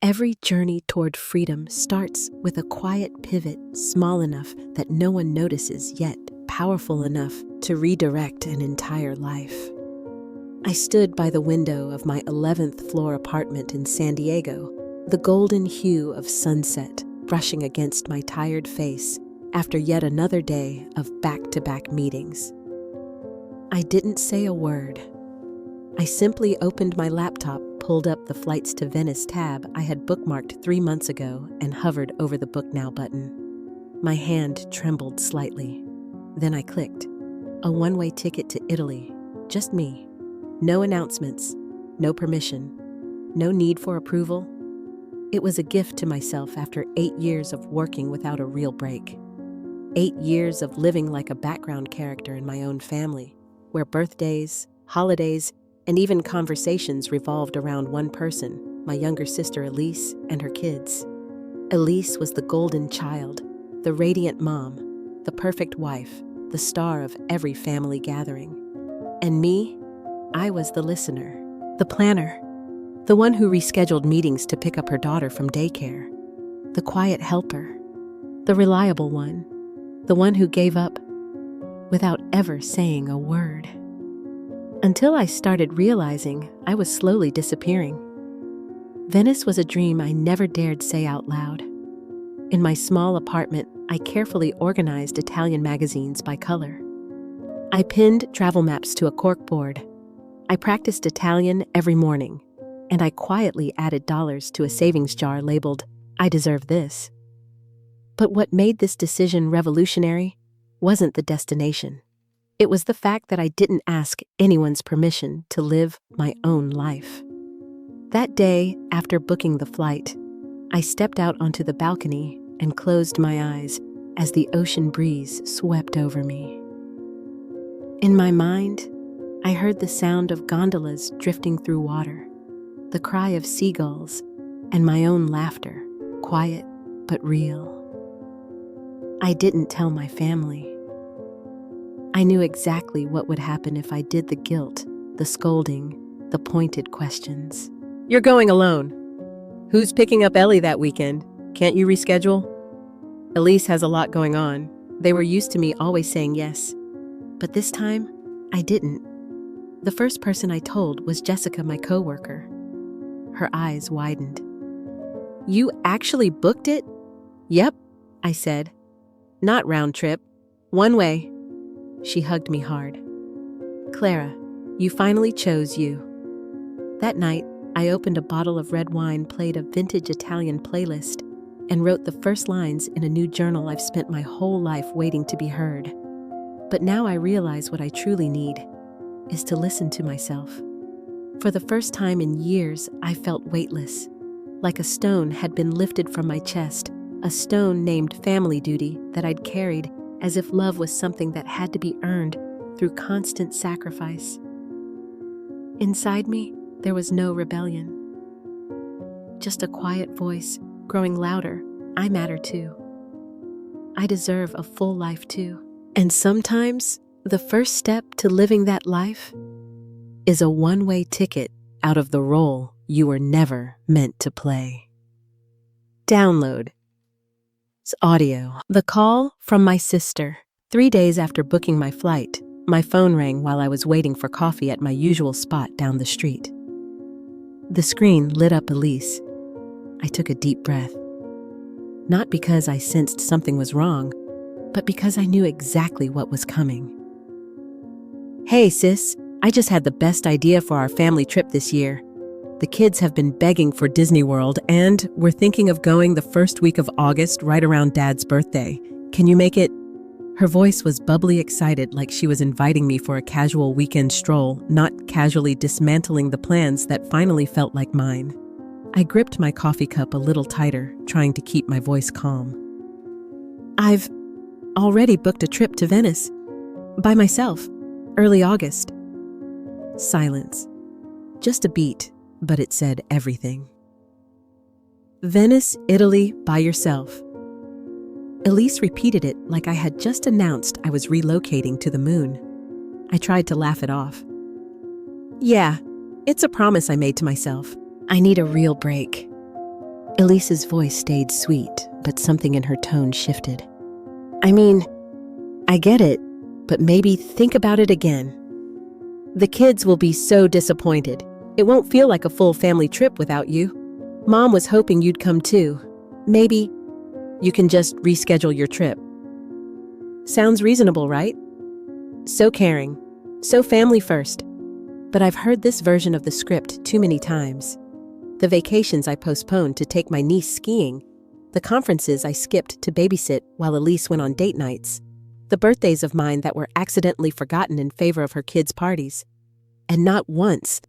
Every journey toward freedom starts with a quiet pivot small enough that no one notices, yet powerful enough to redirect an entire life. I stood by the window of my 11th floor apartment in San Diego, the golden hue of sunset brushing against my tired face after yet another day of back-to-back meetings. I didn't say a word. I simply opened my laptop, pulled up the Flights to Venice tab I had bookmarked 3 months ago, and hovered over the Book Now button. My hand trembled slightly. Then I clicked. A one-way ticket to Italy. Just me. No announcements. No permission. No need for approval. It was a gift to myself after 8 years of working without a real break. 8 years of living like a background character in my own family, where birthdays, holidays, and even conversations revolved around one person, my younger sister Elise and her kids. Elise was the golden child, the radiant mom, the perfect wife, the star of every family gathering. And me, I was the listener, the planner, the one who rescheduled meetings to pick up her daughter from daycare, the quiet helper, the reliable one, the one who gave up without ever saying a word. Until I started realizing I was slowly disappearing. Venice was a dream I never dared say out loud. In my small apartment, I carefully organized Italian magazines by color. I pinned travel maps to a corkboard. I practiced Italian every morning, and I quietly added dollars to a savings jar labeled, "I deserve this." But what made this decision revolutionary wasn't the destination. It was the fact that I didn't ask anyone's permission to live my own life. That day, after booking the flight, I stepped out onto the balcony and closed my eyes as the ocean breeze swept over me. In my mind, I heard the sound of gondolas drifting through water, the cry of seagulls, and my own laughter, quiet but real. I didn't tell my family. I knew exactly what would happen if I did: the guilt, the scolding, the pointed questions. "You're going alone. Who's picking up Ellie that weekend? Can't you reschedule?" Elise has a lot going on. They were used to me always saying yes. But this time, I didn't. The first person I told was Jessica, my coworker. Her eyes widened. "You actually booked it?" "Yep," I said. "Not round trip. One way." She hugged me hard. "Clara, you finally chose you." That night, I opened a bottle of red wine, played a vintage Italian playlist, and wrote the first lines in a new journal I've spent my whole life waiting to be heard. But now I realize what I truly need is to listen to myself. For the first time in years, I felt weightless, like a stone had been lifted from my chest, a stone named family duty that I'd carried as if love was something that had to be earned through constant sacrifice. Inside me, there was no rebellion. Just a quiet voice, growing louder. I matter too. I deserve a full life too. And sometimes, the first step to living that life is a one-way ticket out of the role you were never meant to play. Download. Audio. The call from my sister. 3 days after booking my flight, my phone rang while I was waiting for coffee at my usual spot down the street. The screen lit up Elise. I took a deep breath. Not because I sensed something was wrong, but because I knew exactly what was coming. "Hey, sis, I just had the best idea for our family trip this year. The kids have been begging for Disney World, and we're thinking of going the first week of August, right around Dad's birthday. Can you make it?" Her voice was bubbly excited, like she was inviting me for a casual weekend stroll, not casually dismantling the plans that finally felt like mine. I gripped my coffee cup a little tighter, trying to keep my voice calm. "I've already booked a trip to Venice. By myself. Early August." Silence. Just a beat. But it said everything. "Venice, Italy, by yourself." Elise repeated it like I had just announced I was relocating to the moon. I tried to laugh it off. "Yeah, it's a promise I made to myself. I need a real break." Elise's voice stayed sweet, but something in her tone shifted. I get it, but maybe think about it again. The kids will be so disappointed. It won't feel like a full family trip without you. Mom was hoping you'd come too. Maybe you can just reschedule your trip. Sounds reasonable, right? So caring, so family first. But I've heard this version of the script too many times. The vacations I postponed to take my niece skiing, the conferences I skipped to babysit while Elise went on date nights, the birthdays of mine that were accidentally forgotten in favor of her kids' parties. And not once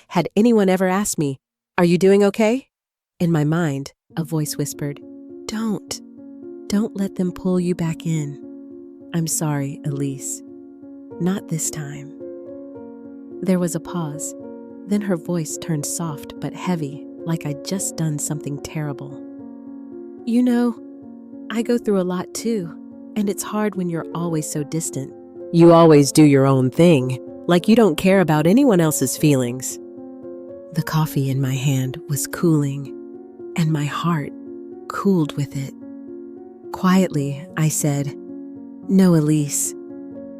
had anyone ever asked me, "Are you doing okay?" In my mind, a voice whispered, Don't let them pull you back in. I'm sorry, Elise. Not this time." There was a pause. Then her voice turned soft but heavy, like I'd just done something terrible. "You know, I go through a lot too, and it's hard when you're always so distant. You always do your own thing, like you don't care about anyone else's feelings." The coffee in my hand was cooling, and my heart cooled with it. Quietly, I said, "No, Elise.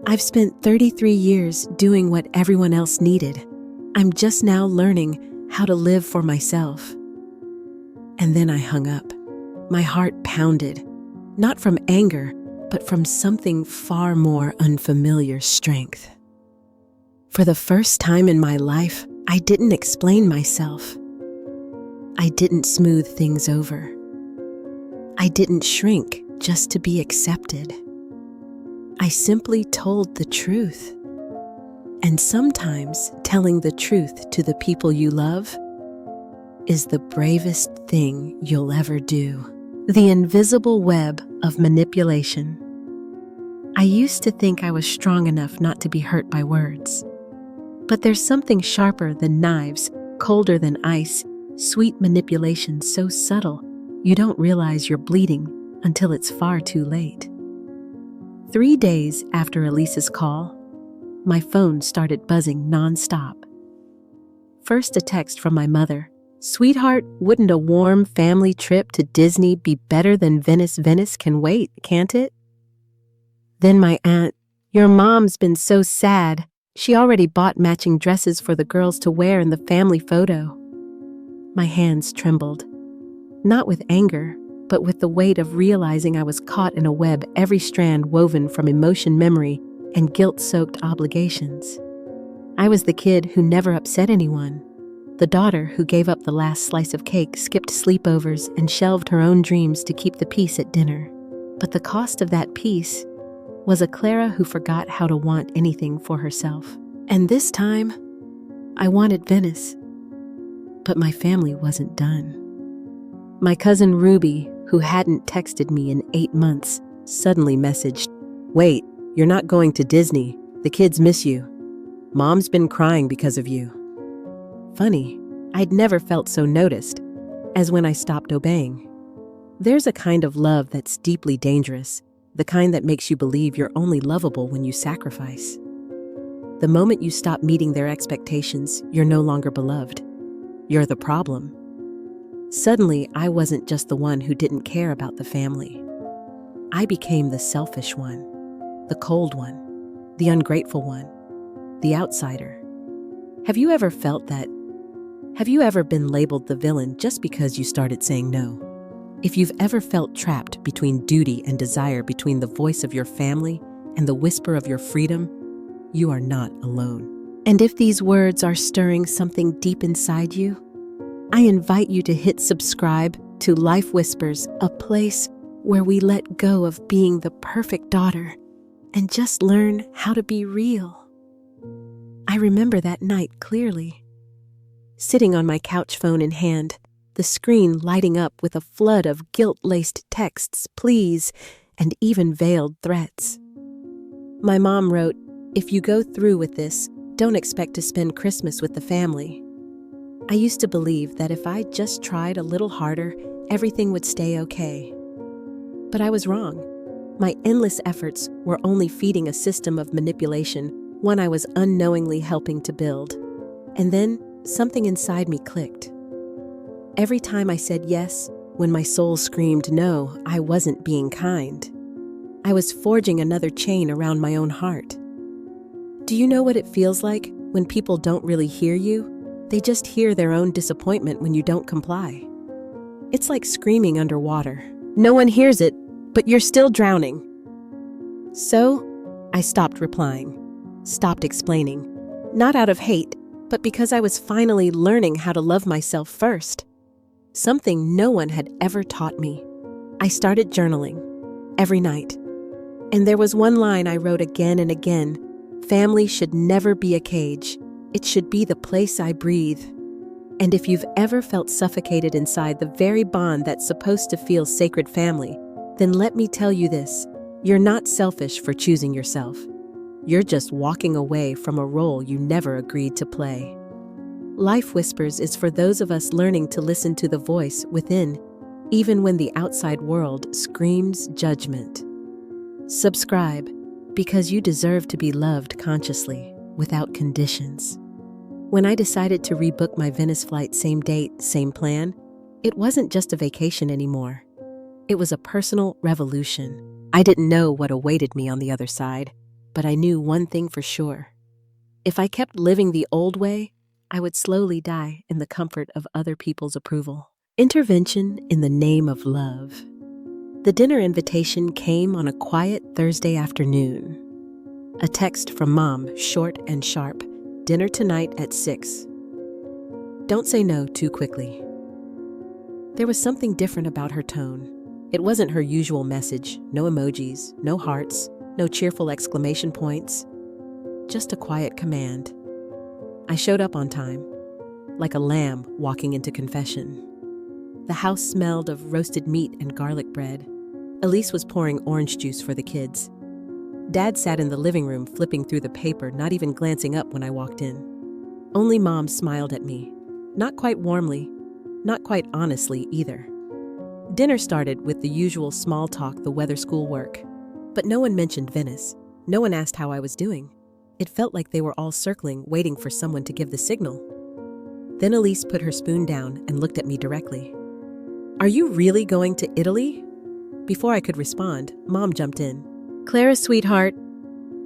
I've spent 33 years doing what everyone else needed. I'm just now learning how to live for myself." And then I hung up. My heart pounded, not from anger, but from something far more unfamiliar strength. For the first time in my life, I didn't explain myself. I didn't smooth things over. I didn't shrink just to be accepted. I simply told the truth. And sometimes telling the truth to the people you love is the bravest thing you'll ever do. The invisible web of manipulation. I used to think I was strong enough not to be hurt by words. But there's something sharper than knives, colder than ice, sweet manipulation so subtle you don't realize you're bleeding until it's far too late. 3 days after Elise's call, my phone started buzzing nonstop. First, a text from my mother. "Sweetheart, wouldn't a warm family trip to Disney be better than Venice? Venice can wait, can't it?" Then my aunt. "Your mom's been so sad. She already bought matching dresses for the girls to wear in the family photo." My hands trembled. Not with anger, but with the weight of realizing I was caught in a web, every strand woven from emotion, memory, and guilt-soaked obligations. I was the kid who never upset anyone, the daughter who gave up the last slice of cake, skipped sleepovers, and shelved her own dreams to keep the peace at dinner. But the cost of that peace was a Clara who forgot how to want anything for herself. And this time, I wanted Venice. But my family wasn't done. My cousin Ruby, who hadn't texted me in 8 months, suddenly messaged, "Wait, you're not going to Disney. The kids miss you. Mom's been crying because of you." Funny, I'd never felt so noticed as when I stopped obeying. There's a kind of love that's deeply dangerous, the kind that makes you believe you're only lovable when you sacrifice. The moment you stop meeting their expectations, you're no longer beloved. You're the problem. Suddenly, I wasn't just the one who didn't care about the family. I became the selfish one, the cold one, the ungrateful one, the outsider. Have you ever felt that? Have you ever been labeled the villain just because you started saying no? If you've ever felt trapped between duty and desire, between the voice of your family and the whisper of your freedom, you are not alone. And if these words are stirring something deep inside you, I invite you to hit subscribe to Life Whispers, a place where we let go of being the perfect daughter and just learn how to be real. I remember that night clearly. Sitting on my couch, phone in hand, the screen lighting up with a flood of guilt-laced texts, pleas, and even veiled threats. My mom wrote, "If you go through with this, don't expect to spend Christmas with the family." I used to believe that if I just tried a little harder, everything would stay okay. But I was wrong. My endless efforts were only feeding a system of manipulation, one I was unknowingly helping to build. And then something inside me clicked. Every time I said yes, when my soul screamed no, I wasn't being kind. I was forging another chain around my own heart. Do you know what it feels like when people don't really hear you? They just hear their own disappointment when you don't comply. It's like screaming underwater. No one hears it, but you're still drowning. So, I stopped replying, stopped explaining, not out of hate, but because I was finally learning how to love myself first. Something no one had ever taught me. I started journaling every night. And there was one line I wrote again and again. Family should never be a cage. It should be the place I breathe. And if you've ever felt suffocated inside the very bond that's supposed to feel sacred family, then let me tell you this. You're not selfish for choosing yourself. You're just walking away from a role you never agreed to play. Life Whispers is for those of us learning to listen to the voice within, even when the outside world screams judgment. Subscribe, because you deserve to be loved consciously, without conditions. When I decided to rebook my Venice flight, same date, same plan, it wasn't just a vacation anymore. It was a personal revolution. I didn't know what awaited me on the other side, but I knew one thing for sure. If I kept living the old way, I would slowly die in the comfort of other people's approval. Intervention in the name of love. The dinner invitation came on a quiet Thursday afternoon. A text from Mom, short and sharp. Dinner tonight at 6. Don't say no too quickly. There was something different about her tone. It wasn't her usual message, no emojis, no hearts, no cheerful exclamation points. Just a quiet command. I showed up on time, like a lamb walking into confession. The house smelled of roasted meat and garlic bread. Elise was pouring orange juice for the kids. Dad sat in the living room flipping through the paper, not even glancing up when I walked in. Only Mom smiled at me, not quite warmly, not quite honestly either. Dinner started with the usual small talk, the weather, school work. But no one mentioned Venice. No one asked how I was doing. It felt like they were all circling, waiting for someone to give the signal. Then Elise put her spoon down and looked at me directly. "Are you really going to Italy?" Before I could respond, Mom jumped in. "Clara, sweetheart,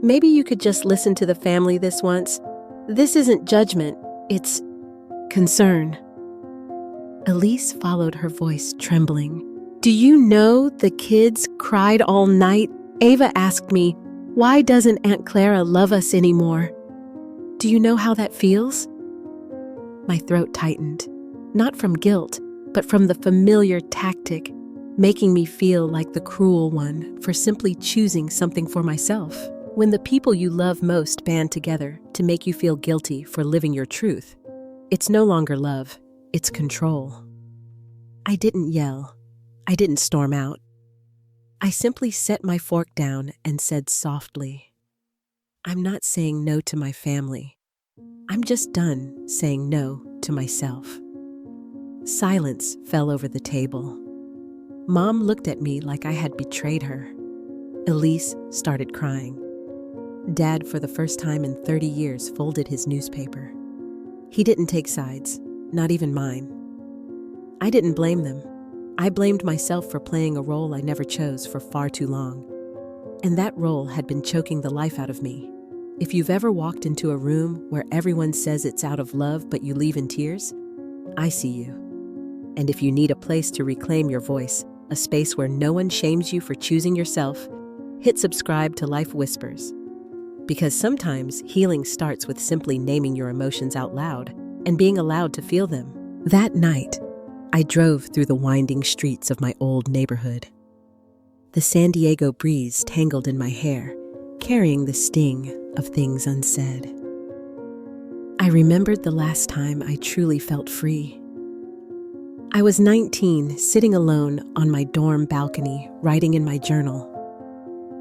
maybe you could just listen to the family this once. This isn't judgment, it's concern." Elise followed her voice, trembling. "Do you know the kids cried all night? Ava asked me, why doesn't Aunt Clara love us anymore? Do you know how that feels?" My throat tightened, not from guilt, but from the familiar tactic, making me feel like the cruel one for simply choosing something for myself. When the people you love most band together to make you feel guilty for living your truth, it's no longer love, it's control. I didn't yell. I didn't storm out. I simply set my fork down and said softly, "I'm not saying no to my family. I'm just done saying no to myself." Silence fell over the table. Mom looked at me like I had betrayed her. Elise started crying. Dad, for the first time in 30 years, folded his newspaper. He didn't take sides, not even mine. I didn't blame them. I blamed myself for playing a role I never chose for far too long. And that role had been choking the life out of me. If you've ever walked into a room where everyone says it's out of love but you leave in tears, I see you. And if you need a place to reclaim your voice, a space where no one shames you for choosing yourself, hit subscribe to Life Whispers. Because sometimes healing starts with simply naming your emotions out loud and being allowed to feel them. That night, I drove through the winding streets of my old neighborhood. The San Diego breeze tangled in my hair, carrying the sting of things unsaid. I remembered the last time I truly felt free. I was 19, sitting alone on my dorm balcony, writing in my journal.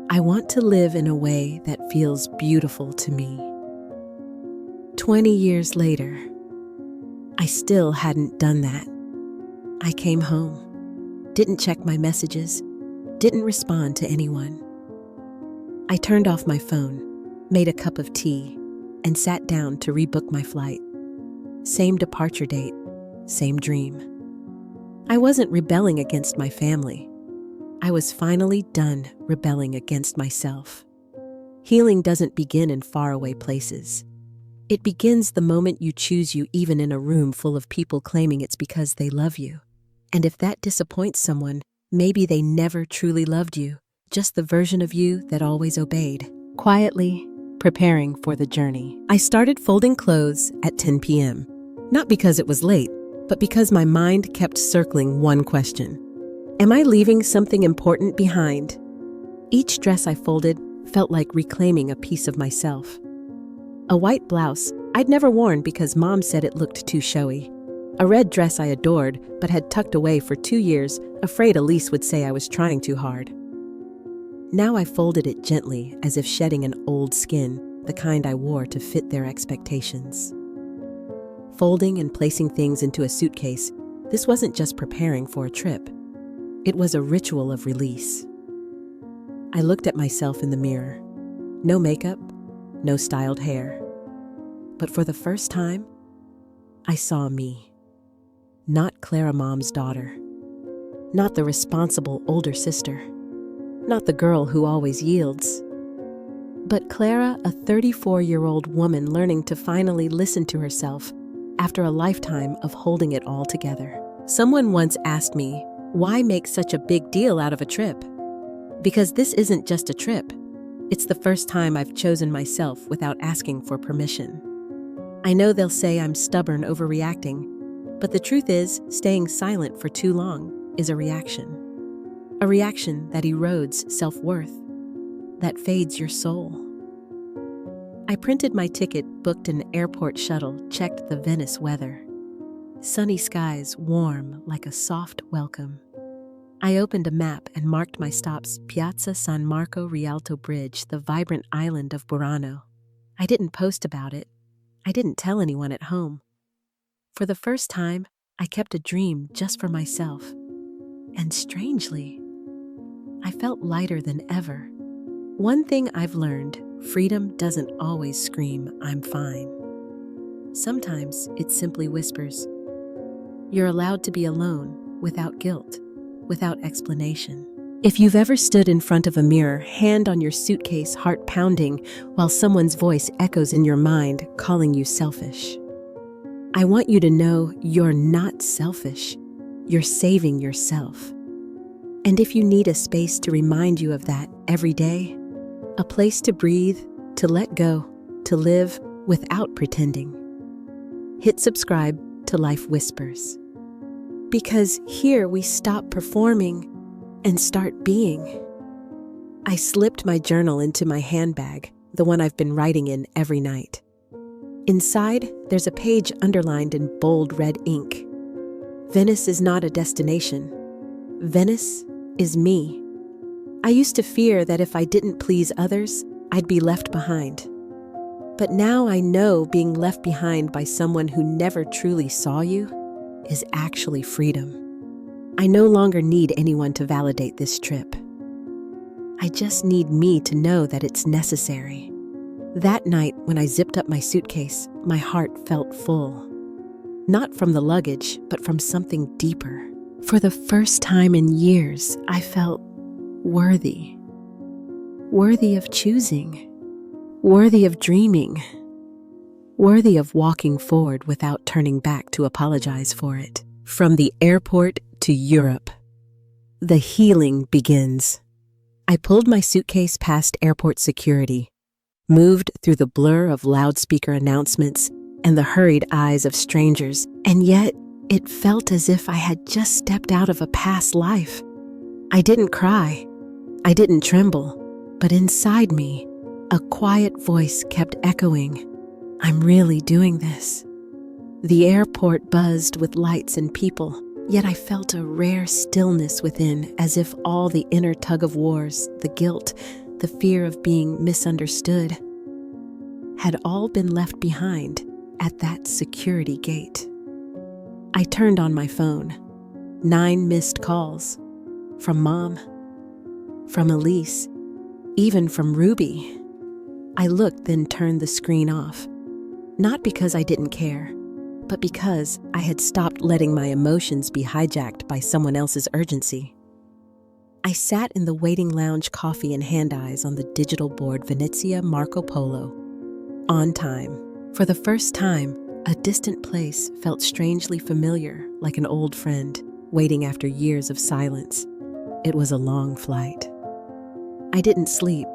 I want to live in a way that feels beautiful to me. 20 years later, I still hadn't done that. I came home, didn't check my messages, didn't respond to anyone. I turned off my phone, made a cup of tea, and sat down to rebook my flight. Same departure date, same dream. I wasn't rebelling against my family. I was finally done rebelling against myself. Healing doesn't begin in faraway places. It begins the moment you choose you, even in a room full of people claiming it's because they love you. And if that disappoints someone, maybe they never truly loved you, just the version of you that always obeyed. Quietly preparing for the journey, I started folding clothes at 10 p.m. Not because it was late, but because my mind kept circling one question. Am I leaving something important behind? Each dress I folded felt like reclaiming a piece of myself. A white blouse I'd never worn because Mom said it looked too showy. A red dress I adored but had tucked away for 2 years, afraid Elise would say I was trying too hard. Now I folded it gently, as if shedding an old skin, the kind I wore to fit their expectations. Folding and placing things into a suitcase, this wasn't just preparing for a trip. It was a ritual of release. I looked at myself in the mirror. No makeup, no styled hair. But for the first time, I saw me. Not Clara Mom's daughter. Not the responsible older sister. Not the girl who always yields. But Clara, a 34-year-old woman learning to finally listen to herself after a lifetime of holding it all together. Someone once asked me, why make such a big deal out of a trip? Because this isn't just a trip. It's the first time I've chosen myself without asking for permission. I know they'll say I'm stubborn overreacting, but the truth is, staying silent for too long is a reaction. A reaction that erodes self-worth, that fades your soul. I printed my ticket, booked an airport shuttle, checked the Venice weather. Sunny skies, warm like a soft welcome. I opened a map and marked my stops: Piazza San Marco Rialto Bridge, the vibrant island of Burano. I didn't post about it. I didn't tell anyone at home. For the first time, I kept a dream just for myself. And strangely, I felt lighter than ever. One thing I've learned, freedom doesn't always scream, "I'm fine." Sometimes it simply whispers. You're allowed to be alone, without guilt, without explanation. If you've ever stood in front of a mirror, hand on your suitcase, heart pounding, while someone's voice echoes in your mind, calling you selfish, I want you to know you're not selfish. You're saving yourself. And if you need a space to remind you of that every day, a place to breathe, to let go, to live without pretending, hit subscribe to Life Whispers. Because here we stop performing and start being. I slipped my journal into my handbag, the one I've been writing in every night. Inside, there's a page underlined in bold red ink. Venice is not a destination. Venice is me. I used to fear that if I didn't please others, I'd be left behind. But now I know being left behind by someone who never truly saw you is actually freedom. I no longer need anyone to validate this trip. I just need me to know that it's necessary. That night, when I zipped up my suitcase, my heart felt full. Not from the luggage, but from something deeper. For the first time in years, I felt worthy. Worthy of choosing. Worthy of dreaming. Worthy of walking forward without turning back to apologize for it. From the airport to Europe, the healing begins. I pulled my suitcase past airport security, moved through the blur of loudspeaker announcements and the hurried eyes of strangers, and yet it felt as if I had just stepped out of a past life. I didn't cry. I didn't tremble. But inside me, a quiet voice kept echoing, I'm really doing this. The airport buzzed with lights and people, yet I felt a rare stillness within, as if all the inner tug-of-wars, the guilt, the fear of being misunderstood, had all been left behind at that security gate. I turned on my phone. 9 missed calls. From Mom, from Elise, even from Ruby. I looked, then turned the screen off. Not because I didn't care, but because I had stopped letting my emotions be hijacked by someone else's urgency. I sat in the waiting lounge, coffee in hand, eyes on the digital board Venezia Marco Polo. On time. For the first time, a distant place felt strangely familiar, like an old friend, waiting after years of silence. It was a long flight. I didn't sleep.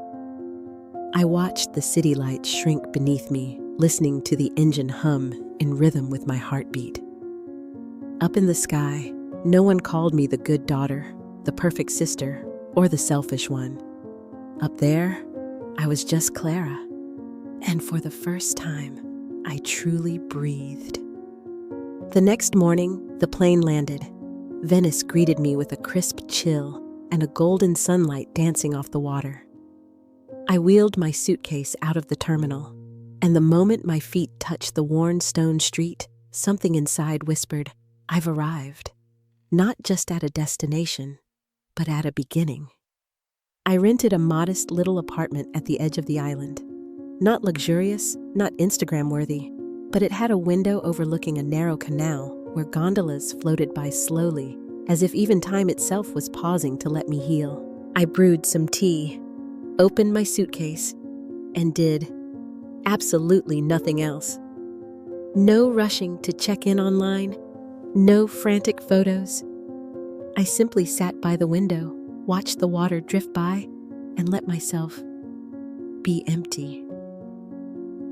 I watched the city lights shrink beneath me, listening to the engine hum in rhythm with my heartbeat. Up in the sky, no one called me the good daughter, the perfect sister, or the selfish one. Up there, I was just Clara. And for the first time, I truly breathed. The next morning, the plane landed. Venice greeted me with a crisp chill and a golden sunlight dancing off the water. I wheeled my suitcase out of the terminal, and the moment my feet touched the worn stone street, something inside whispered, "I've arrived." Not just at a destination, but at a beginning. I rented a modest little apartment at the edge of the island. Not luxurious, not Instagram-worthy, but it had a window overlooking a narrow canal where gondolas floated by slowly, as if even time itself was pausing to let me heal. I brewed some tea, opened my suitcase, and did absolutely nothing else. No rushing to check in online, no frantic photos. I simply sat by the window, watched the water drift by, and let myself be empty.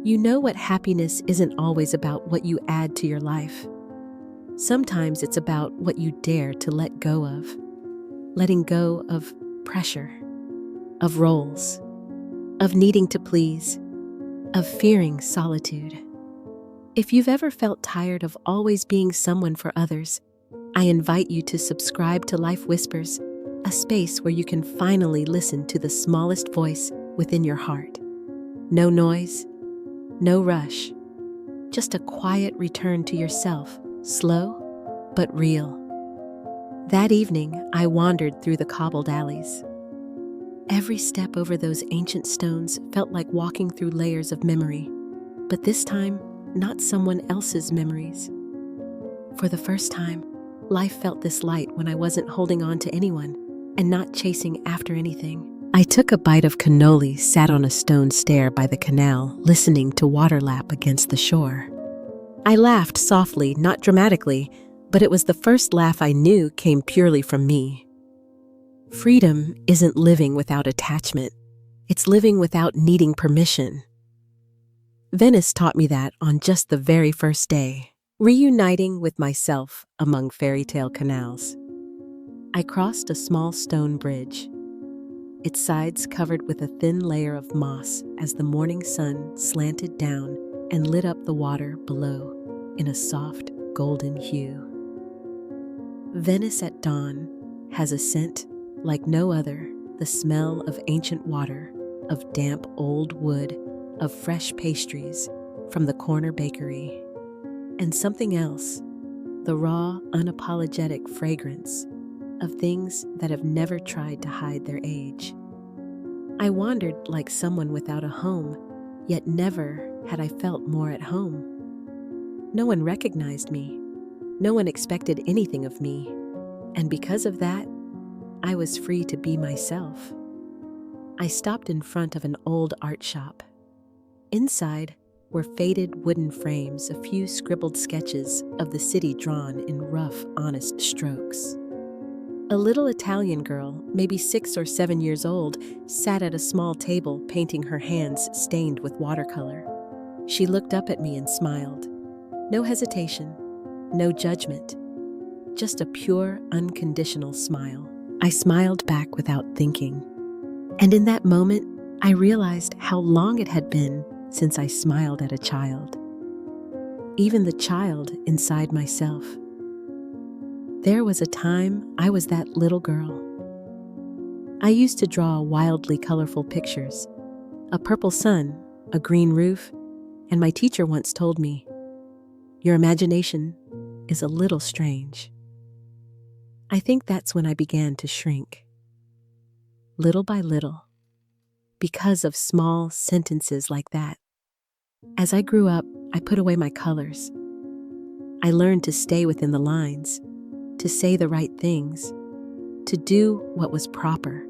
You know what happiness isn't always about what you add to your life. Sometimes it's about what you dare to let go of. Letting go of pressure, of roles, of needing to please, of fearing solitude. If you've ever felt tired of always being someone for others, I invite you to subscribe to Life Whispers, a space where you can finally listen to the smallest voice within your heart. No noise, no rush, just a quiet return to yourself, slow but real. That evening, I wandered through the cobbled alleys. Every step over those ancient stones felt like walking through layers of memory, but this time, not someone else's memories. For the first time, life felt this light when I wasn't holding on to anyone and not chasing after anything. I took a bite of cannoli, sat on a stone stair by the canal, listening to water lap against the shore. I laughed softly, not dramatically, but it was the first laugh I knew came purely from me. Freedom isn't living without attachment. It's living without needing permission. Venice taught me that on just the very first day, reuniting with myself among fairy tale canals. I crossed a small stone bridge, its sides covered with a thin layer of moss as the morning sun slanted down and lit up the water below in a soft golden hue. Venice at dawn has a scent like no other, the smell of ancient water, of damp old wood, of fresh pastries from the corner bakery, and something else, the raw, unapologetic fragrance of things that have never tried to hide their age. I wandered like someone without a home, yet never had I felt more at home. No one recognized me. No one expected anything of me. And because of that, I was free to be myself. I stopped in front of an old art shop. Inside were faded wooden frames, a few scribbled sketches of the city drawn in rough, honest strokes. A little Italian girl, maybe 6 or 7 years old, sat at a small table painting, her hands stained with watercolor. She looked up at me and smiled. No hesitation, no judgment, just a pure, unconditional smile. I smiled back without thinking. And in that moment, I realized how long it had been since I smiled at a child. Even the child inside myself. There was a time I was that little girl. I used to draw wildly colorful pictures, a purple sun, a green roof, and my teacher once told me, "Your imagination is a little strange." I think that's when I began to shrink. Little by little, because of small sentences like that. As I grew up, I put away my colors. I learned to stay within the lines, to say the right things, to do what was proper,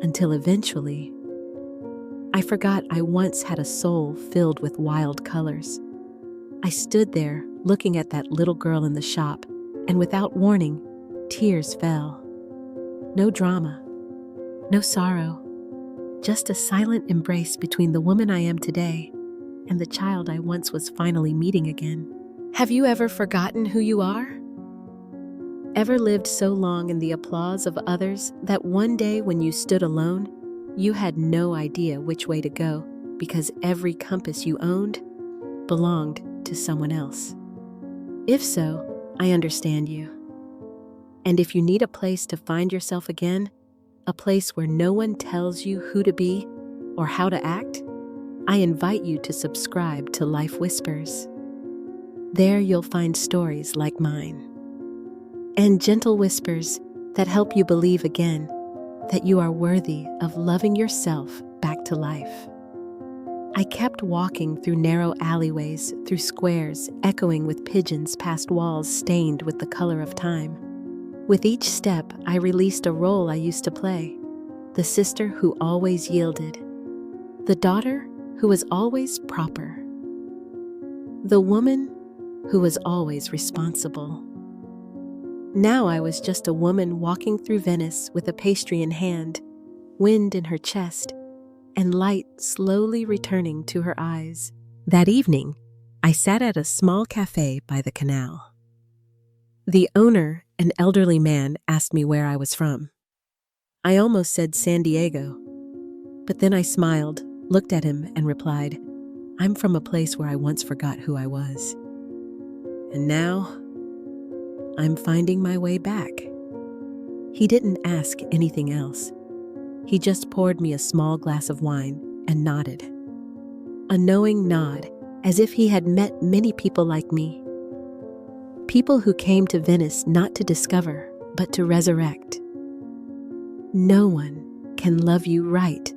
until eventually, I forgot I once had a soul filled with wild colors. I stood there looking at that little girl in the shop, and without warning, tears fell. No drama, no sorrow, just a silent embrace between the woman I am today and the child I once was finally meeting again. Have you ever forgotten who you are? Ever lived so long in the applause of others that one day when you stood alone, you had no idea which way to go because every compass you owned belonged to someone else? If so, I understand you. And if you need a place to find yourself again, a place where no one tells you who to be or how to act, I invite you to subscribe to Life Whispers. There you'll find stories like mine, and gentle whispers that help you believe again that you are worthy of loving yourself back to life. I kept walking through narrow alleyways, through squares echoing with pigeons past walls stained with the color of time. With each step, I released a role I used to play, the sister who always yielded, the daughter who was always proper, the woman who was always responsible. Now I was just a woman walking through Venice with a pastry in hand, wind in her chest, and light slowly returning to her eyes. That evening, I sat at a small cafe by the canal. The owner, an elderly man, asked me where I was from. I almost said San Diego, but then I smiled, looked at him, and replied, I'm from a place where I once forgot who I was. And now, I'm finding my way back. He didn't ask anything else. He just poured me a small glass of wine and nodded. A knowing nod, as if he had met many people like me. People who came to Venice not to discover, but to resurrect. No one can love you right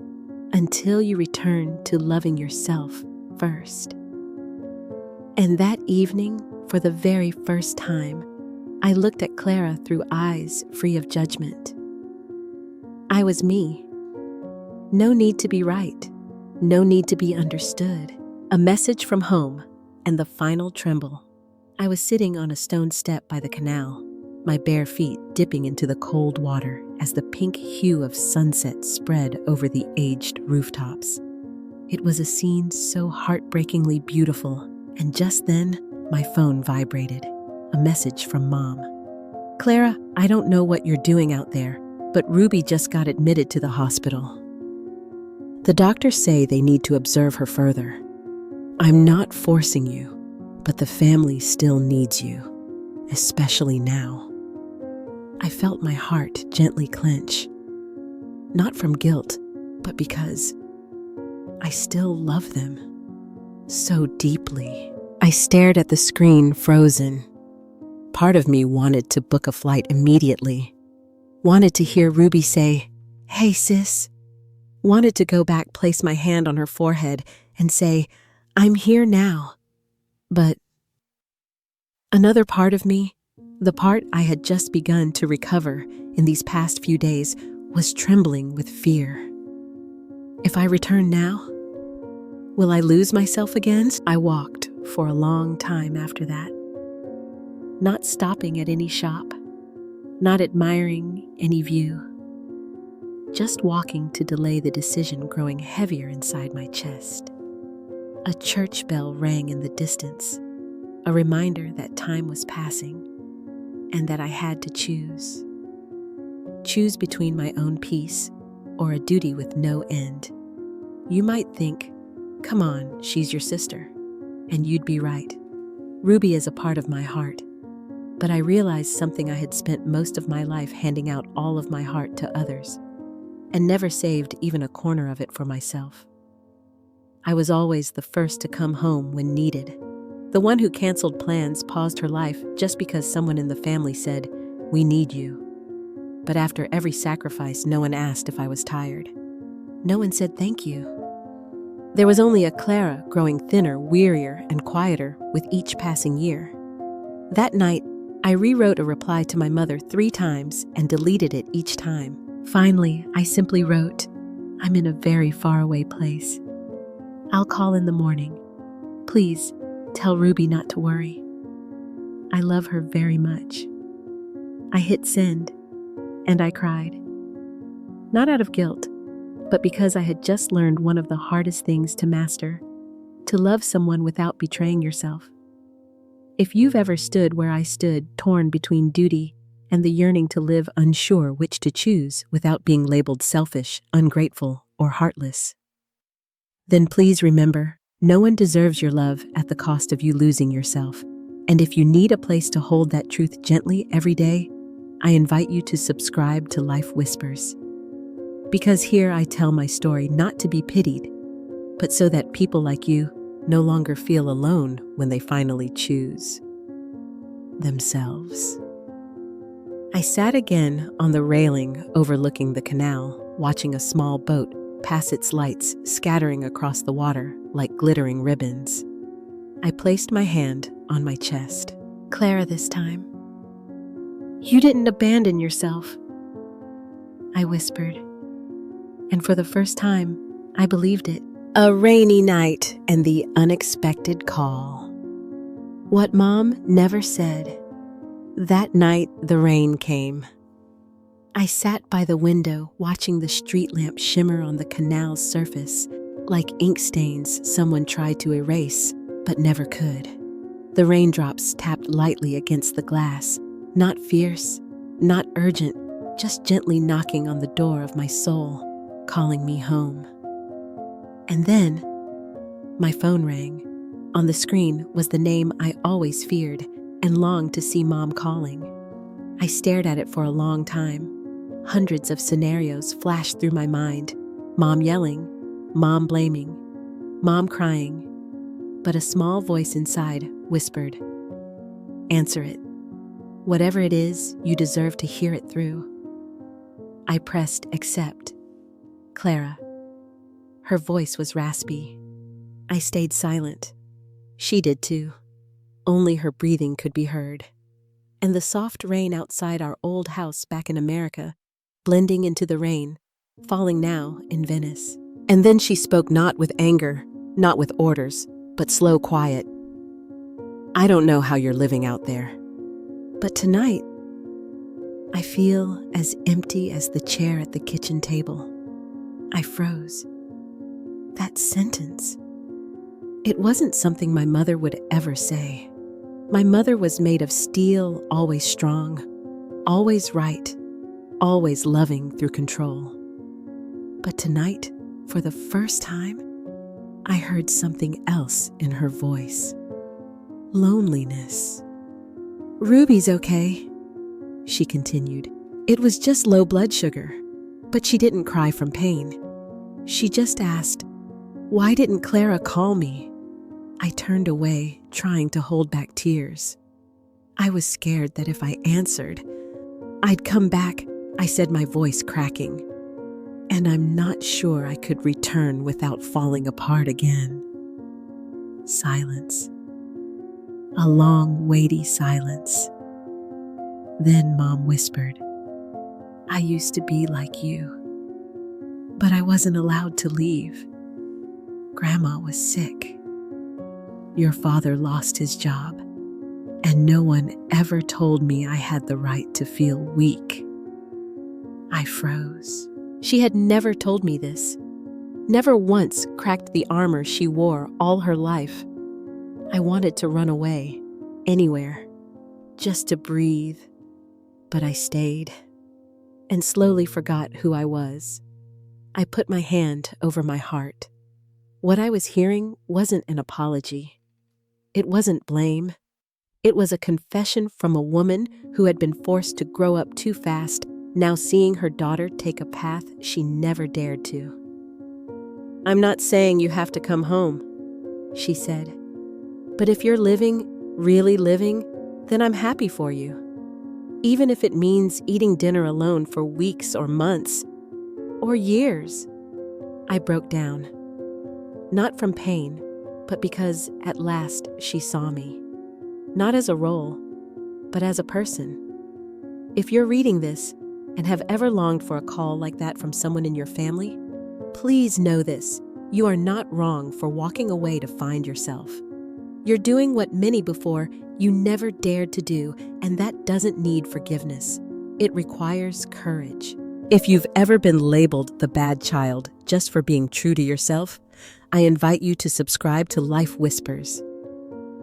until you return to loving yourself first. And that evening, for the very first time, I looked at Clara through eyes free of judgment. I was me. No need to be right. No need to be understood. A message from home and the final tremble. I was sitting on a stone step by the canal, my bare feet dipping into the cold water as the pink hue of sunset spread over the aged rooftops. It was a scene so heartbreakingly beautiful, and just then, my phone vibrated. A message from Mom. Clara, I don't know what you're doing out there, but Ruby just got admitted to the hospital. The doctors say they need to observe her further. I'm not forcing you, but the family still needs you, especially now. I felt my heart gently clench. Not from guilt, but because I still love them so deeply. I stared at the screen, frozen. Part of me wanted to book a flight immediately. Wanted to hear Ruby say, "Hey, sis." Wanted to go back, place my hand on her forehead, and say, "I'm here now." But another part of me, the part I had just begun to recover in these past few days, was trembling with fear. If I return now, will I lose myself again? I walked for a long time after that. Not stopping at any shop, not admiring any view, just walking to delay the decision growing heavier inside my chest. A church bell rang in the distance, a reminder that time was passing and that I had to choose. Choose between my own peace or a duty with no end. You might think, come on, she's your sister, and you'd be right. Ruby is a part of my heart. But I realized something I had spent most of my life handing out all of my heart to others, and never saved even a corner of it for myself. I was always the first to come home when needed, the one who canceled plans, paused her life just because someone in the family said, "We need you." But after every sacrifice, no one asked if I was tired. No one said thank you. There was only a Clara growing thinner, wearier, and quieter with each passing year. That night, I rewrote a reply to my mother 3 times and deleted it each time. Finally, I simply wrote, "I'm in a very faraway place. I'll call in the morning. Please, tell Ruby not to worry. I love her very much." I hit send, and I cried. Not out of guilt, but because I had just learned one of the hardest things to master: to love someone without betraying yourself. If you've ever stood where I stood, torn between duty and the yearning to live, unsure which to choose without being labeled selfish, ungrateful, or heartless, then please remember, no one deserves your love at the cost of you losing yourself. And if you need a place to hold that truth gently every day, I invite you to subscribe to Life Whispers. Because here I tell my story not to be pitied, but so that people like you no longer feel alone when they finally choose themselves. I sat again on the railing overlooking the canal, watching a small boat pass its lights scattering across the water like glittering ribbons. I placed my hand on my chest. "Clara, this time, you didn't abandon yourself," I whispered. And for the first time, I believed it. A rainy night and the unexpected call. What Mom never said. That night, the rain came. I sat by the window, watching the street lamp shimmer on the canal's surface, like ink stains someone tried to erase, but never could. The raindrops tapped lightly against the glass, not fierce, not urgent, just gently knocking on the door of my soul, calling me home. And then, my phone rang. On the screen was the name I always feared and longed to see Mom calling. I stared at it for a long time. Hundreds of scenarios flashed through my mind. Mom yelling, Mom blaming, Mom crying. But a small voice inside whispered, "Answer it. Whatever it is, you deserve to hear it through." I pressed accept. "Clara." Her voice was raspy. I stayed silent. She did too. Only her breathing could be heard. And the soft rain outside our old house back in America, blending into the rain, falling now in Venice. And then she spoke, not with anger, not with orders, but slow, quiet. "I don't know how you're living out there, but tonight, I feel as empty as the chair at the kitchen table." I froze. That sentence. It wasn't something my mother would ever say. My mother was made of steel, always strong, always right, always loving through control. But tonight, for the first time, I heard something else in her voice. Loneliness. "Ruby's okay," she continued. "It was just low blood sugar." But she didn't cry from pain. She just asked, "Why didn't Clara call me?" I turned away, trying to hold back tears. I was scared that if I answered, I'd come back, I said, my voice cracking. And I'm not sure I could return without falling apart again. Silence. A long, weighty silence. Then Mom whispered, "I used to be like you, but I wasn't allowed to leave. Grandma was sick. Your father lost his job, and no one ever told me I had the right to feel weak." I froze. She had never told me this. Never once cracked the armor she wore all her life. I wanted to run away, anywhere, just to breathe. But I stayed, and slowly forgot who I was. I put my hand over my heart. What I was hearing wasn't an apology. It wasn't blame. It was a confession from a woman who had been forced to grow up too fast, now seeing her daughter take a path she never dared to. "I'm not saying you have to come home," she said. "But if you're living, really living, then I'm happy for you. Even if it means eating dinner alone for weeks or months, or years." I broke down. Not from pain, but because at last she saw me. Not as a role, but as a person. If you're reading this and have ever longed for a call like that from someone in your family, please know this: you are not wrong for walking away to find yourself. You're doing what many before you never dared to do, and that doesn't need forgiveness. It requires courage. If you've ever been labeled the bad child just for being true to yourself, I invite you to subscribe to Life Whispers.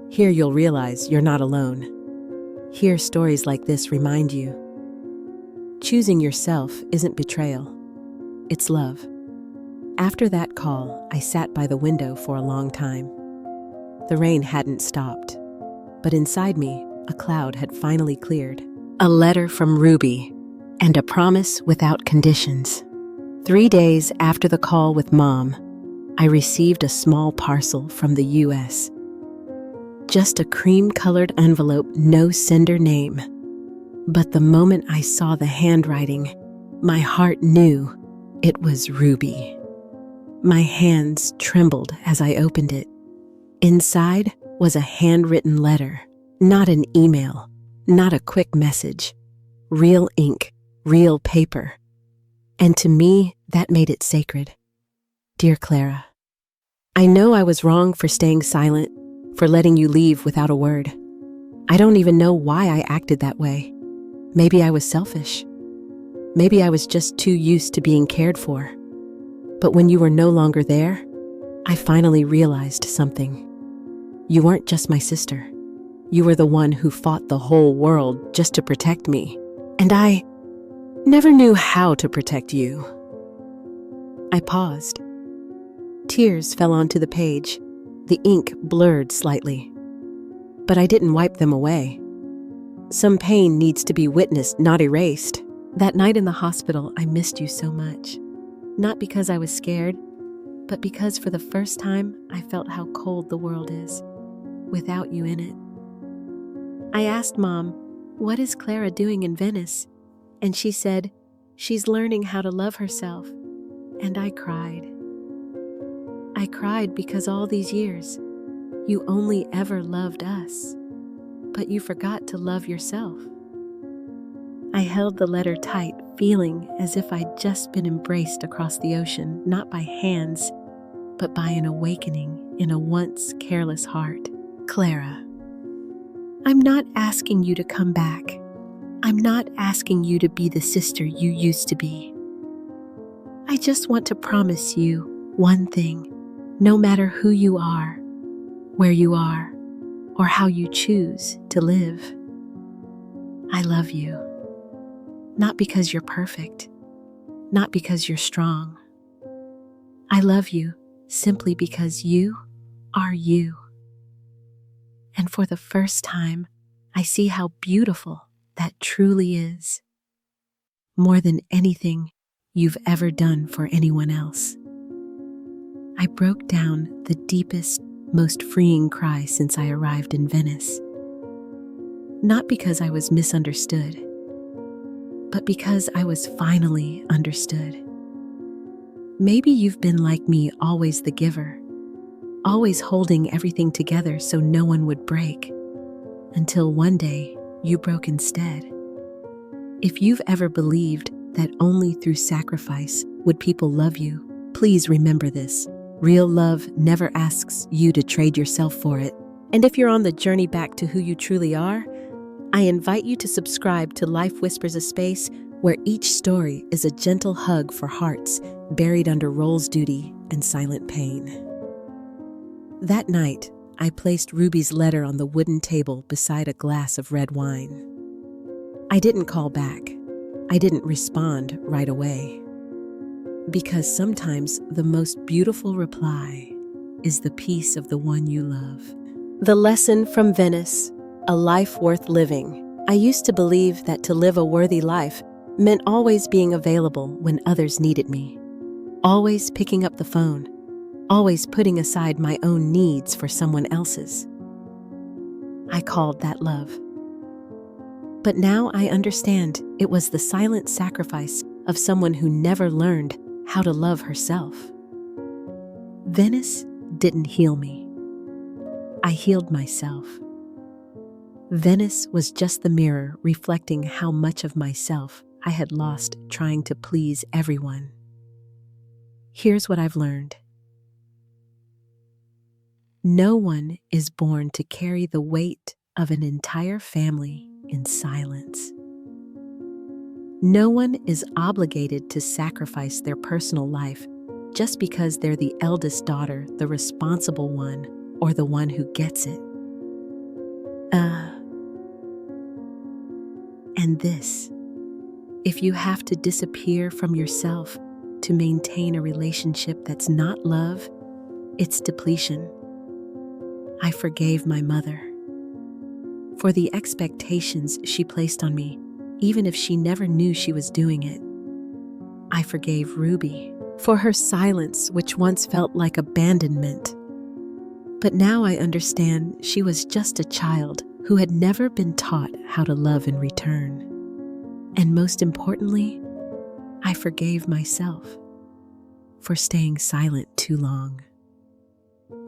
Here you'll realize you're not alone. Here stories like this remind you. Choosing yourself isn't betrayal. It's love. After that call, I sat by the window for a long time. The rain hadn't stopped, but inside me, a cloud had finally cleared. A letter from Ruby, and a promise without conditions. 3 days after the call with Mom, I received a small parcel from the US. Just a cream-colored envelope, no sender name. But the moment I saw the handwriting, my heart knew it was Ruby. My hands trembled as I opened it. Inside was a handwritten letter, not an email, not a quick message. Real ink, real paper. And to me, that made it sacred. Dear Clara, I know I was wrong for staying silent, for letting you leave without a word. I don't even know why I acted that way. Maybe I was selfish. Maybe I was just too used to being cared for. But when you were no longer there, I finally realized something. You weren't just my sister. You were the one who fought the whole world just to protect me. And I never knew how to protect you. I paused. Tears fell onto the page. The ink blurred slightly. But I didn't wipe them away. Some pain needs to be witnessed, not erased. That night in the hospital, I missed you so much. Not because I was scared, but because for the first time, I felt how cold the world is, without you in it. I asked Mom, "What is Clara doing in Venice?" And she said, "She's learning how to love herself." And I cried. I cried because all these years, you only ever loved us, but you forgot to love yourself. I held the letter tight, feeling as if I'd just been embraced across the ocean, not by hands, but by an awakening in a once careless heart. Clara, I'm not asking you to come back. I'm not asking you to be the sister you used to be. I just want to promise you one thing. No matter who you are, where you are, or how you choose to live, I love you. Not because you're perfect, not because you're strong. I love you simply because you are you. And for the first time, I see how beautiful that truly is. More than anything you've ever done for anyone else. I broke down the deepest, most freeing cry since I arrived in Venice. Not because I was misunderstood, but because I was finally understood. Maybe you've been like me, always the giver, always holding everything together so no one would break, until one day you broke instead. If you've ever believed that only through sacrifice would people love you, please remember this. Real love never asks you to trade yourself for it. And if you're on the journey back to who you truly are, I invite you to subscribe to Life Whispers, a space where each story is a gentle hug for hearts buried under roles duty and silent pain. That night, I placed Ruby's letter on the wooden table beside a glass of red wine. I didn't call back. I didn't respond right away. Because sometimes the most beautiful reply is the peace of the one you love. The lesson from Venice, a life worth living. I used to believe that to live a worthy life meant always being available when others needed me. Always picking up the phone. Always putting aside my own needs for someone else's. I called that love. But now I understand it was the silent sacrifice of someone who never learned how to love herself. Venice didn't heal me. I healed myself. Venice was just the mirror reflecting how much of myself I had lost trying to please everyone. Here's what I've learned. No one is born to carry the weight of an entire family in silence. No one is obligated to sacrifice their personal life just because they're the eldest daughter, the responsible one, or the one who gets it. And this, if you have to disappear from yourself to maintain a relationship that's not love, it's depletion. I forgave my mother for the expectations she placed on me, even if she never knew she was doing it. I forgave Ruby for her silence, which once felt like abandonment. But now I understand she was just a child who had never been taught how to love in return. And most importantly, I forgave myself for staying silent too long,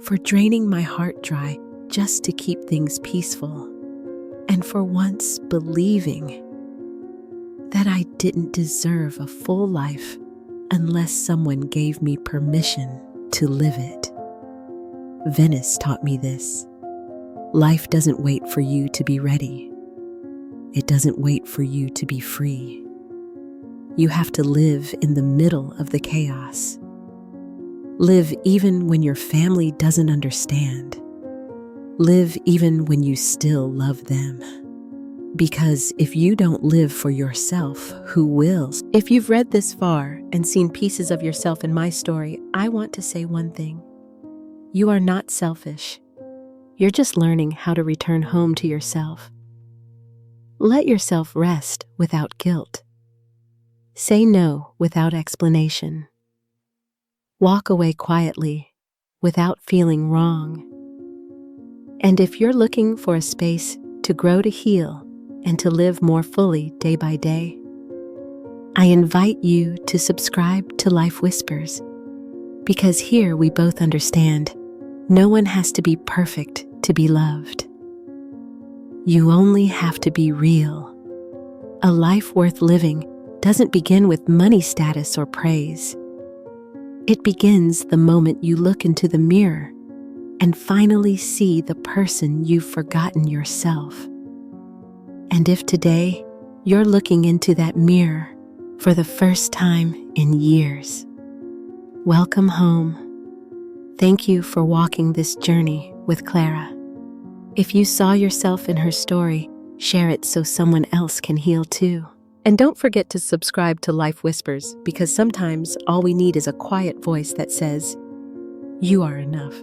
for draining my heart dry just to keep things peaceful, and for once believing that I didn't deserve a full life unless someone gave me permission to live it. Venice taught me this. Life doesn't wait for you to be ready. It doesn't wait for you to be free. You have to live in the middle of the chaos. Live even when your family doesn't understand. Live even when you still love them. Because if you don't live for yourself, who will? If you've read this far and seen pieces of yourself in my story, I want to say one thing. You are not selfish. You're just learning how to return home to yourself. Let yourself rest without guilt. Say no without explanation. Walk away quietly without feeling wrong. And if you're looking for a space to grow, to heal, and to live more fully day by day, I invite you to subscribe to Life Whispers, because here we both understand no one has to be perfect to be loved. You only have to be real. A life worth living doesn't begin with money, status, or praise. It begins the moment you look into the mirror and finally see the person you've forgotten yourself. And if today you're looking into that mirror for the first time in years, welcome home. Thank you for walking this journey with Clara. If you saw yourself in her story, share it so someone else can heal too. And don't forget to subscribe to Life Whispers, because sometimes all we need is a quiet voice that says, "You are enough."